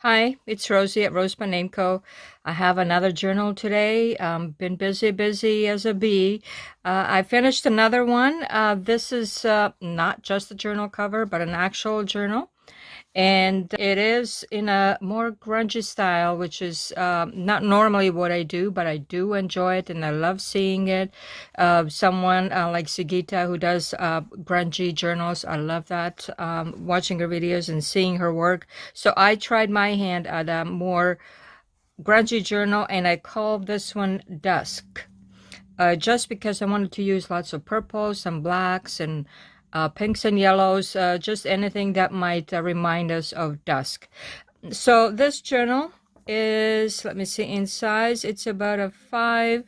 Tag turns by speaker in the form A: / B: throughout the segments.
A: Hi, it's Rosie at RoseByNameCo. I have another journal today. Been busy as a bee. I finished another one. This is not just a journal cover, but an actual journal. And it is in a more grungy style, which is not normally what I do, but I do enjoy it and I love seeing it. Someone like Sugita who does grungy journals, I love that, watching her videos and seeing her work. So I tried my hand at a more grungy journal and I called this one Dusk. Just because I wanted to use lots of purples and blacks and pinks and yellows, just anything that might remind us of dusk. So this journal is, let me see, in size, it's about a 5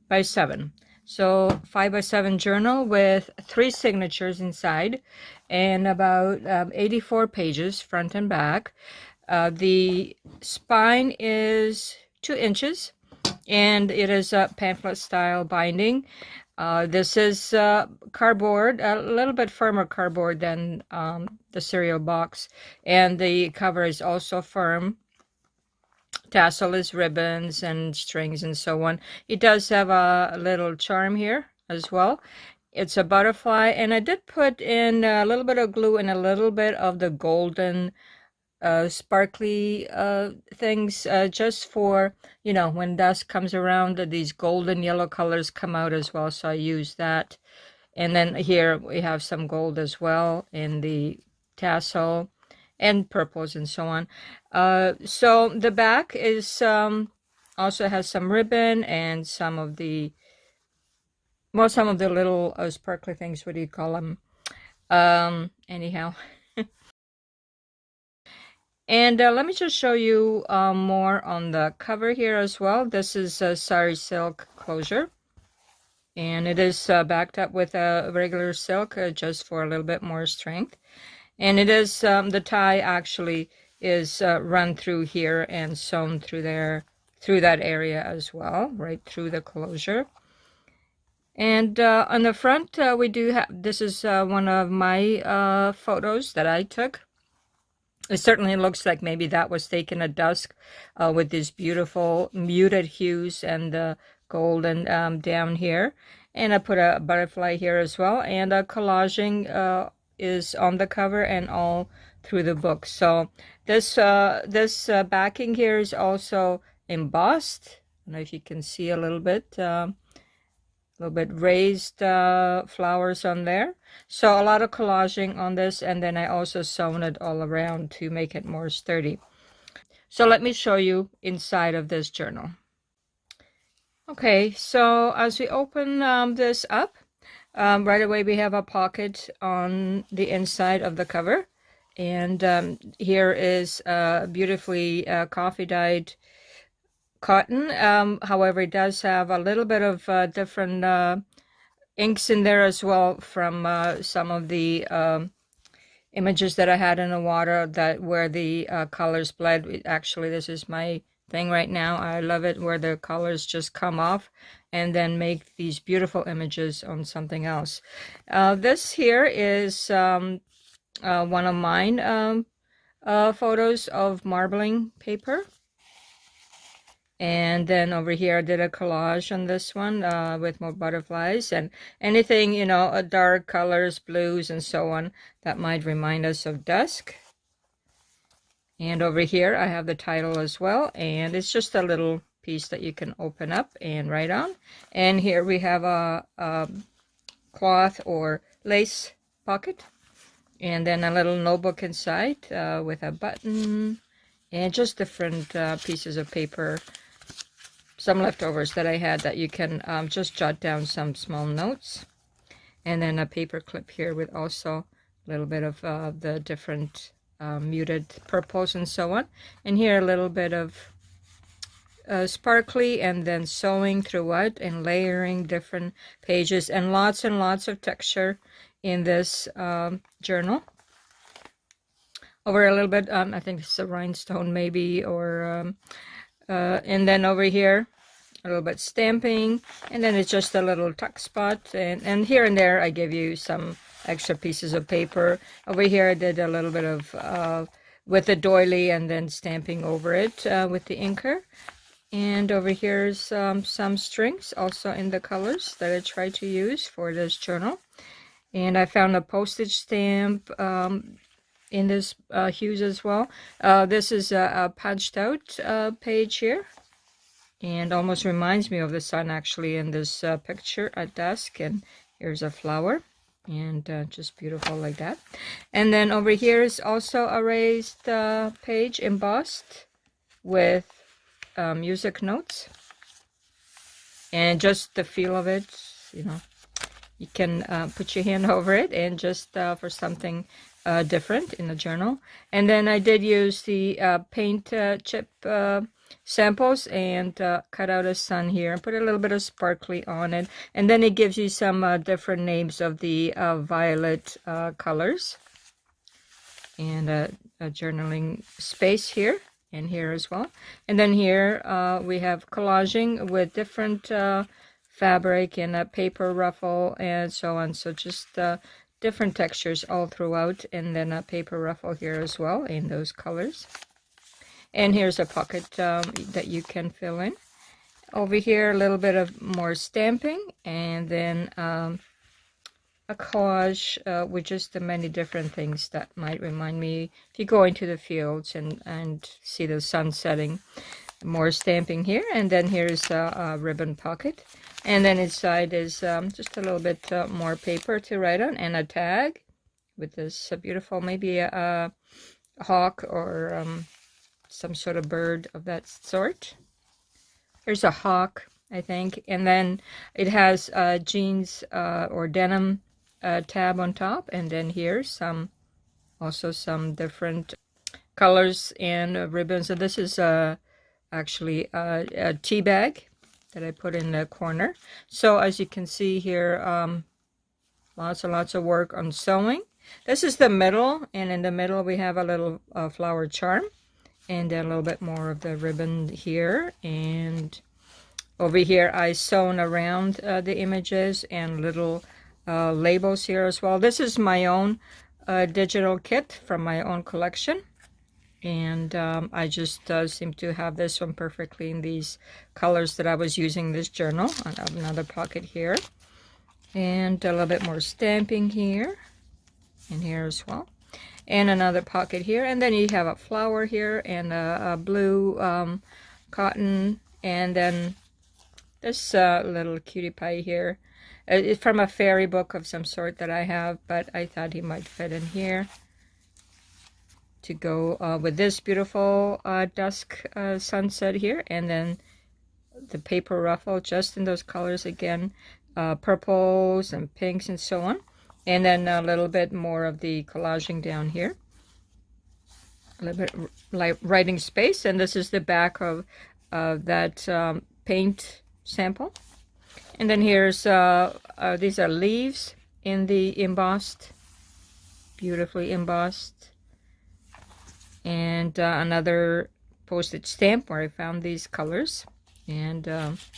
A: by 7. So 5 by 7 journal with 3 signatures inside and about 84 pages front and back. The spine is 2 inches. And it is a pamphlet style binding. This is cardboard, a little bit firmer cardboard than the cereal box, and the cover is also firm. Tassel is ribbons and strings and so on. It does have a little charm here as well. It's a butterfly, and I did put in a little bit of glue and a little bit of the golden sparkly things, just for, you know, when dusk comes around, these golden yellow colors come out as well, so I use that. And then here we have some gold as well in the tassel and purples and so on. So the back is also has some ribbon and some of the little sparkly things, what do you call them, anyhow. And let me just show you more on the cover here as well. This is a sari silk closure. And it is backed up with a regular silk just for a little bit more strength. And it is, the tie actually is run through here and sewn through there, through that area as well, right through the closure. And on the front, we do have, this is one of my photos that I took. It certainly looks like maybe that was taken at dusk with these beautiful muted hues and the golden down here. And I put a butterfly here as well. And collaging is on the cover and all through the book. So this backing here is also embossed. I don't know if you can see a little bit raised flowers on there. So a lot of collaging on this, and then I also sewn it all around to make it more sturdy. So let me show you inside of this journal. Okay, so as we open this up, right away we have a pocket on the inside of the cover. And here is beautifully coffee dyed cotton. However, it does have a little bit of different inks in there as well from some of the images that I had in the water that where the colors bled. Actually, this is my thing right now. I love it where the colors just come off and then make these beautiful images on something else. This here is one of mine photos of marbling paper. And then over here I did a collage on this one with more butterflies and anything, you know, dark colors, blues and so on that might remind us of dusk. And over here I have the title as well, and it's just a little piece that you can open up and write on. And here we have a cloth or lace pocket, and then a little notebook inside with a button and just different pieces of paper, some leftovers that I had that you can just jot down some small notes. And then a paper clip here with also a little bit of the different muted purples and so on. And here a little bit of sparkly, and then sewing throughout and layering different pages, and lots of texture in this journal. Over a little bit, I think it's a rhinestone maybe, or and then over here a little bit stamping, and then it's just a little tuck spot, and here and there I give you some extra pieces of paper. Over here I did a little bit of with the doily and then stamping over it with the inker. And over here's some strings also in the colors that I tried to use for this journal. And I found a postage stamp in this hues as well. This is a punched out page here, and almost reminds me of the sun actually in this picture at dusk. And here's a flower, and just beautiful like that. And then over here is also a raised page embossed with music notes, and just the feel of it, you know, you can put your hand over it and just for something different in the journal. And then I did use the paint chip samples and cut out a sun here and put a little bit of sparkly on it. And then it gives you some different names of the violet colors, and a journaling space here and here as well. And then here we have collaging with different fabric and a paper ruffle and so on. So just different textures all throughout, and then a paper ruffle here as well in those colors. And here's a pocket that you can fill in. Over here a little bit of more stamping, and then a collage with just the many different things that might remind me if you go into the fields and see the sun setting. More stamping here, and then here's a ribbon pocket, and then inside is just a little bit more paper to write on, and a tag with this beautiful, maybe a hawk or some sort of bird of that sort. Here's a hawk, I think, and then it has jeans or denim tab on top, and then here's also some different colors and ribbons. So this is actually a tea bag that I put in the corner. So as you can see here, lots and lots of work on sewing. This is the middle, and in the middle we have a little flower charm, and then a little bit more of the ribbon here. And over here I sewn around the images and little labels here as well. This is my own digital kit from my own collection, and I just seem to have this one perfectly in these colors that I was using this journal. Another pocket here, and a little bit more stamping here and here as well, and another pocket here. And then you have a flower here and a blue cotton, and then this little cutie pie here. It's from a fairy book of some sort that I have, but I thought he might fit in here to go with this beautiful dusk sunset here. And then the paper ruffle just in those colors again, purples and pinks and so on. And then a little bit more of the collaging down here, a little bit like writing space. And this is the back of that paint sample. And then here's these are leaves in the embossed, beautifully embossed, and another postage stamp where I found these colors, and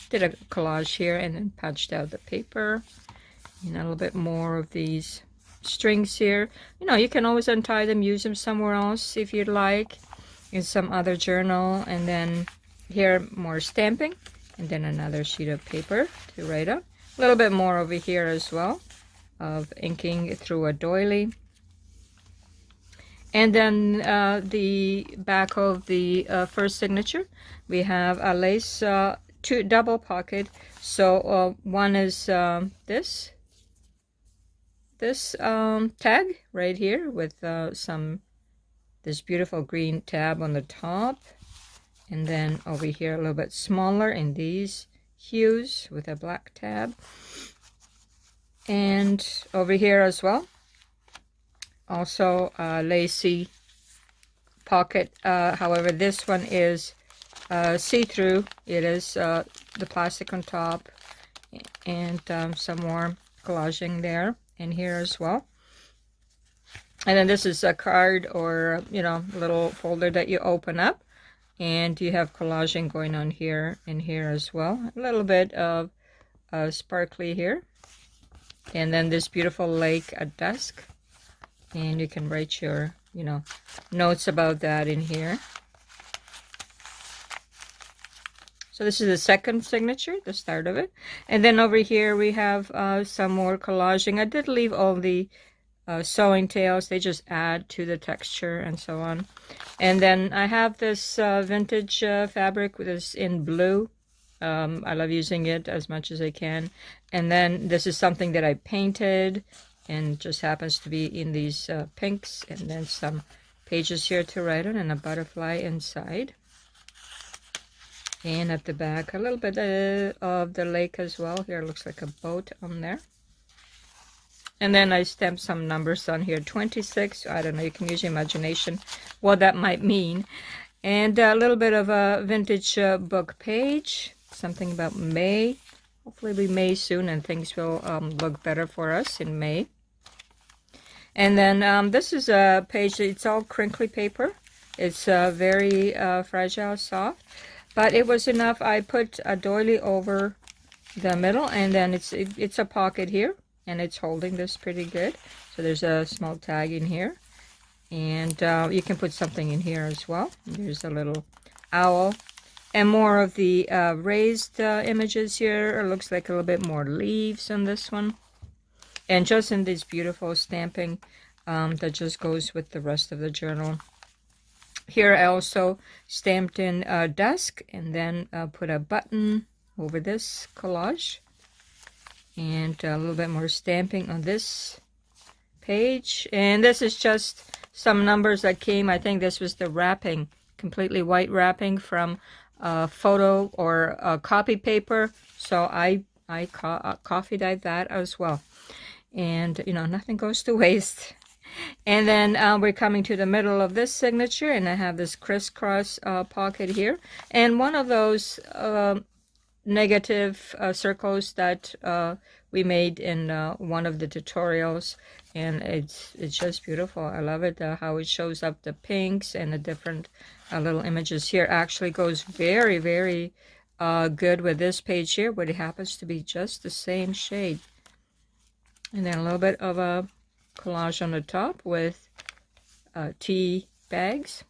A: did a collage here and then punched out the paper, and a little bit more of these strings here. You know, you can always untie them, use them somewhere else if you'd like, in some other journal. And then here more stamping, and then another sheet of paper to write on. A little bit more over here as well of inking through a doily. And then the back of the first signature, we have a lace double pocket. So one is this tag right here with this beautiful green tab on the top. And then over here a little bit smaller in these hues with a black tab. And over here as well, also a lacy pocket. However, this one is see-through. It is the plastic on top, and some more collaging there and here as well. And then this is a card, or a little folder that you open up. And you have collaging going on here and here as well. A little bit of sparkly here. And then this beautiful lake at dusk. And you can write your notes about that in here. So this is the second signature, the start of it. And then over here we have some more collaging. I did leave all the sewing tails. They just add to the texture and so on. And then I have this vintage fabric with this in blue. I love using it as much as I can. And then this is something that I painted and just happens to be in these pinks. And then some pages here to write on and a butterfly inside. And at the back, a little bit of the lake as well. Here it looks like a boat on there. And then I stamped some numbers on here. 26, I don't know, you can use your imagination what that might mean. And a little bit of a vintage book page. Something about May. Hopefully it'll be May soon and things will look better for us in May. And then this is a page, it's all crinkly paper. It's very fragile, soft. But it was enough. I put a doily over the middle, and then it's a pocket here, and it's holding this pretty good. So there's a small tag in here, and you can put something in here as well. There's a little owl, and more of the raised images here. It looks like a little bit more leaves on this one, and just in this beautiful stamping that just goes with the rest of the journal. Here I also stamped in Dusk and then put a button over this collage. And a little bit more stamping on this page. And this is just some numbers that came. I think this was the wrapping, completely white wrapping from a photo or a copy paper. So I coffee dyed that as well. And, nothing goes to waste. And then we're coming to the middle of this signature, and I have this crisscross pocket here. And one of those negative circles that we made in one of the tutorials, and it's just beautiful. I love it, how it shows up the pinks and the different little images here. Actually goes very, very good with this page here, but it happens to be just the same shade. And then a little bit of a collage on the top with tea bags.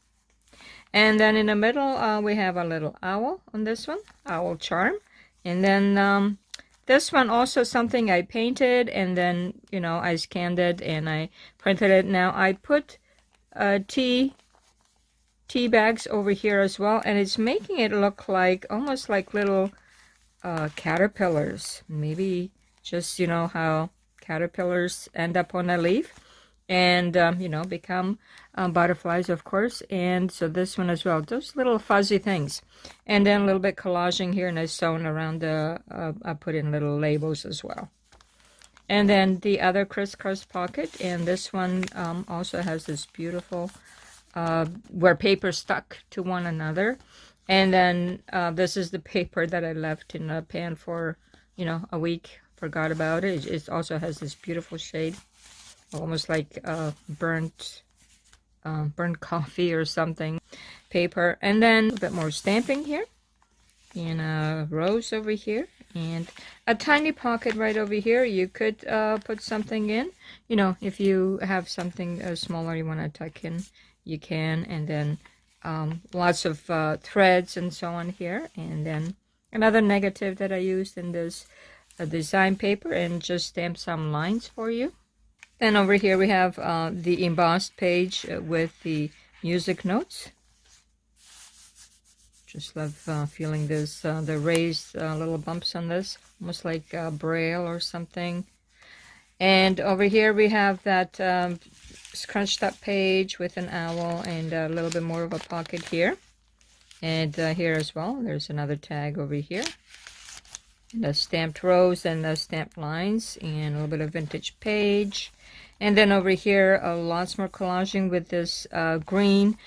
A: And then in the middle we have a little owl on this one, owl charm. And then this one also something I painted, and then I scanned it and I printed it. Now I put tea bags over here as well, and it's making it look like almost like little caterpillars. Maybe just how caterpillars end up on a leaf and become butterflies, of course. And so this one as well, those little fuzzy things. And then a little bit collaging here, and I sewn around I put in little labels as well. And then the other crisscross pocket, and this one also has this beautiful where paper stuck to one another. And then this is the paper that I left in a pan for a week. Forgot about it. It also has this beautiful shade, almost like burnt coffee or something paper. And then a bit more stamping here, and a rose over here, and a tiny pocket right over here. You could put something in, if you have something smaller you want to tuck in, you can. And then lots of threads and so on here. And then another negative that I used in this design paper, and just stamp some lines for you. Then over here we have the embossed page with the music notes. Just love feeling this, the raised little bumps on this, almost like braille or something. And over here we have that scrunched up page with an owl and a little bit more of a pocket here. And here as well, there's another tag over here. The stamped rose and the stamped lines, and a little bit of vintage page. And then over here lots more collaging with this green.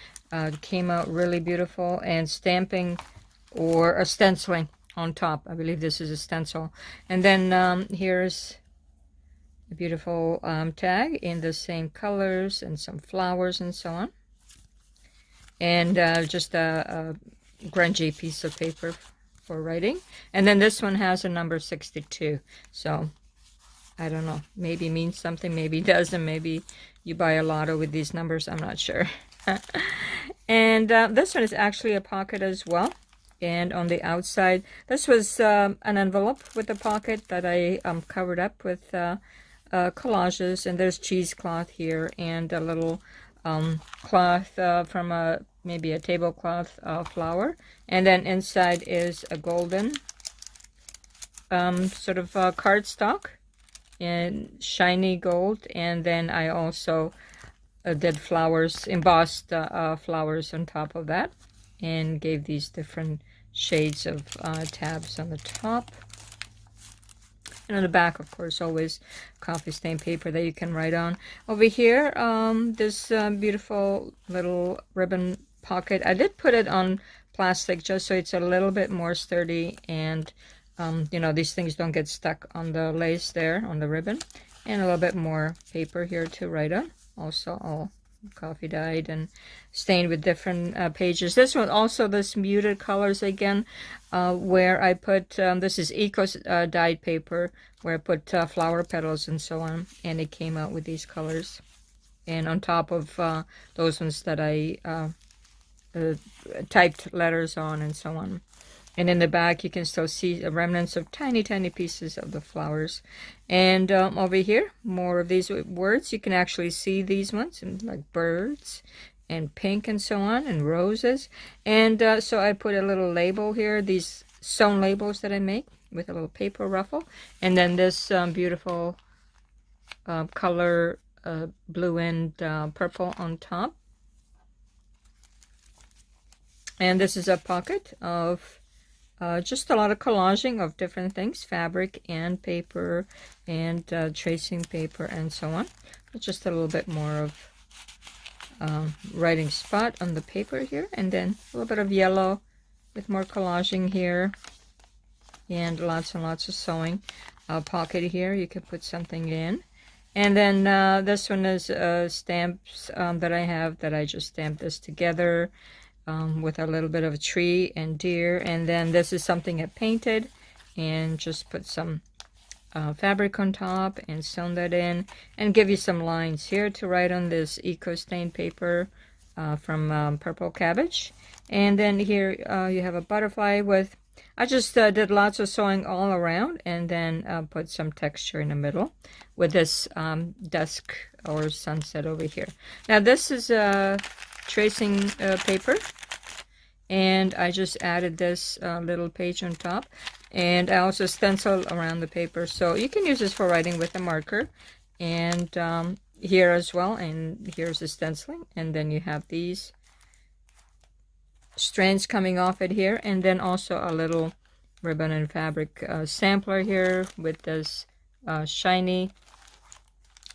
A: Came out really beautiful, and stamping or a stenciling on top. I believe this is a stencil. And then here's a beautiful tag in the same colors and some flowers and so on. And just a grungy piece of paper for writing. And then this one has a number 62. So I don't know, maybe means something, maybe doesn't. Maybe you buy a lotto with these numbers, I'm not sure. And this one is actually a pocket as well. And on the outside, this was an envelope with a pocket that I covered up with collages. And there's cheesecloth here and a little cloth from maybe a tablecloth flower. And then inside is a golden sort of cardstock in shiny gold. And then I also did flowers, embossed flowers on top of that, and gave these different shades of tabs on the top. And on the back, of course, always coffee stain paper that you can write on. Over here, this beautiful little ribbon pocket. I did put it on plastic just so it's a little bit more sturdy, and you know, these things don't get stuck on the lace there on the ribbon. And a little bit more paper here to write on. Also all coffee dyed and stained with different pages. This one also, this muted colors again, where I put, this is Eco dyed paper, where I put flower petals and so on, and it came out with these colors. And on top of those ones that I typed letters on and so on. And in the back, you can still see remnants of tiny, tiny pieces of the flowers. And over here, more of these words. You can actually see these ones, and like birds and pink and so on, and roses. And so I put a little label here, these sewn labels that I make with a little paper ruffle. And then this beautiful color, blue and purple on top. And this is a pocket of just a lot of collaging of different things, fabric and paper and tracing paper and so on. Just a little bit more of writing spot on the paper here, and then a little bit of yellow with more collaging here, and lots of sewing. Pocket here, you can put something in. And then this one is stamps that I have, that I just stamped this together. With a little bit of a tree and deer. And then this is something I painted and just put some fabric on top and sewn that in, and give you some lines here to write on this Eco Stain paper from Purple Cabbage. And then here you have a butterfly with, I just did lots of sewing all around, and then put some texture in the middle with this dusk or sunset over here. Now this is tracing paper, and I just added this little page on top, and I also stenciled around the paper, so you can use this for writing with a marker. And here as well, and here's the stenciling, and then you have these strands coming off it here, and then also a little ribbon and fabric sampler here with this shiny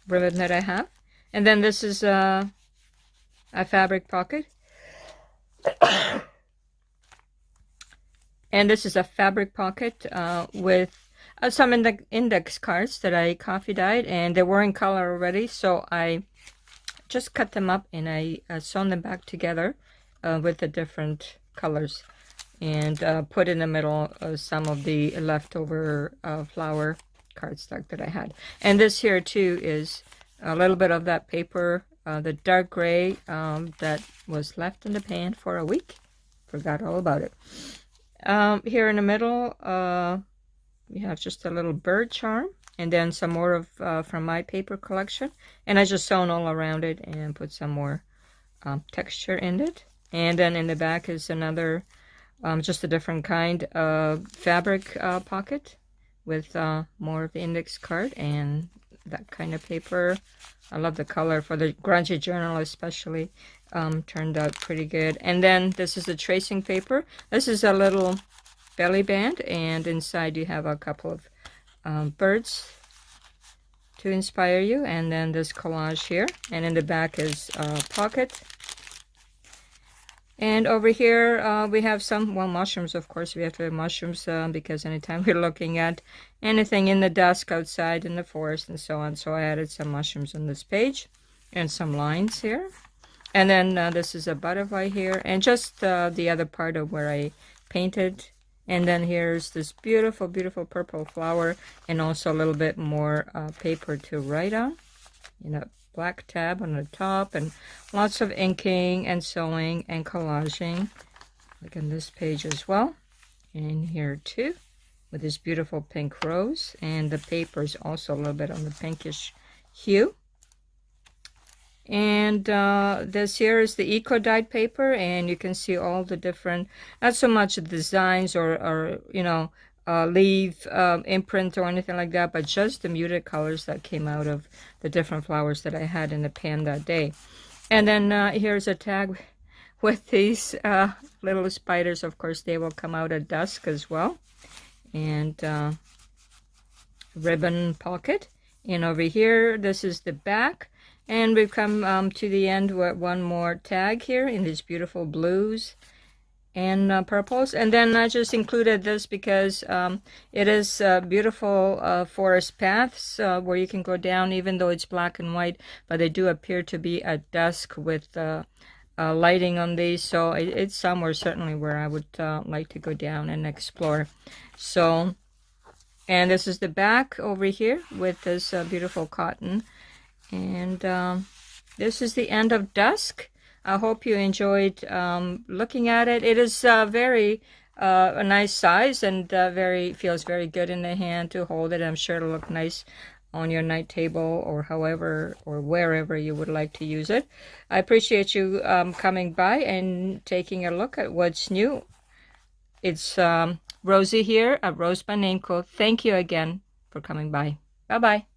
A: ribbon that I have. And then this is a fabric pocket. And this is a fabric pocket with some index cards that I coffee dyed, and they were in color already, so I just cut them up and I sewn them back together with the different colors, and put in the middle some of the leftover flower cardstock that I had. And this here too is a little bit of that paper, the dark gray that was left in the pan for a week. Forgot all about it. Here in the middle, we have just a little bird charm, and then some more of from my paper collection. And I just sewn all around it and put some more texture in it. And then in the back is another, just a different kind of fabric pocket with more of the index card and that kind of paper. I love the color for the Grungy journal especially. Turned out pretty good. And then this is the tracing paper. This is a little belly band, and inside you have a couple of birds to inspire you, and then this collage here, and in the back is a pocket. And over here we have some, well, mushrooms, of course. We have to have mushrooms because anytime we're looking at anything in the dusk outside in the forest and so on. So I added some mushrooms on this page and some lines here. And then this is a butterfly here, and just the other part of where I painted And then here's this beautiful, beautiful purple flower, and also a little bit more paper to write on. Black tab on the top, and lots of inking and sewing and collaging. Like on this page as well. And here too, with this beautiful pink rose. And the paper is also a little bit on the pinkish hue. And this here is the eco-dyed paper, and you can see all the different, not so much designs or leaf imprint or anything like that, but just the muted colors that came out of the different flowers that I had in the pan that day. And then here's a tag with these little spiders. Of course, they will come out at dusk as well. And ribbon pocket. And over here, this is the back. And we've come to the end with one more tag here in these beautiful blues and purples. And then I just included this because it is beautiful forest paths where you can go down, even though it's black and white, but they do appear to be at dusk with lighting on these. So it's somewhere certainly where I would like to go down and explore. So, and this is the back over here with this beautiful cotton. And this is the end of Dusk. I hope you enjoyed looking at it. It is very a nice size, and feels very good in the hand to hold it. I'm sure it'll look nice on your night table or however or wherever you would like to use it. I appreciate you coming by and taking a look at what's new. It's Rosie here at RoseByNameCo. Thank you again for coming by. Bye-bye.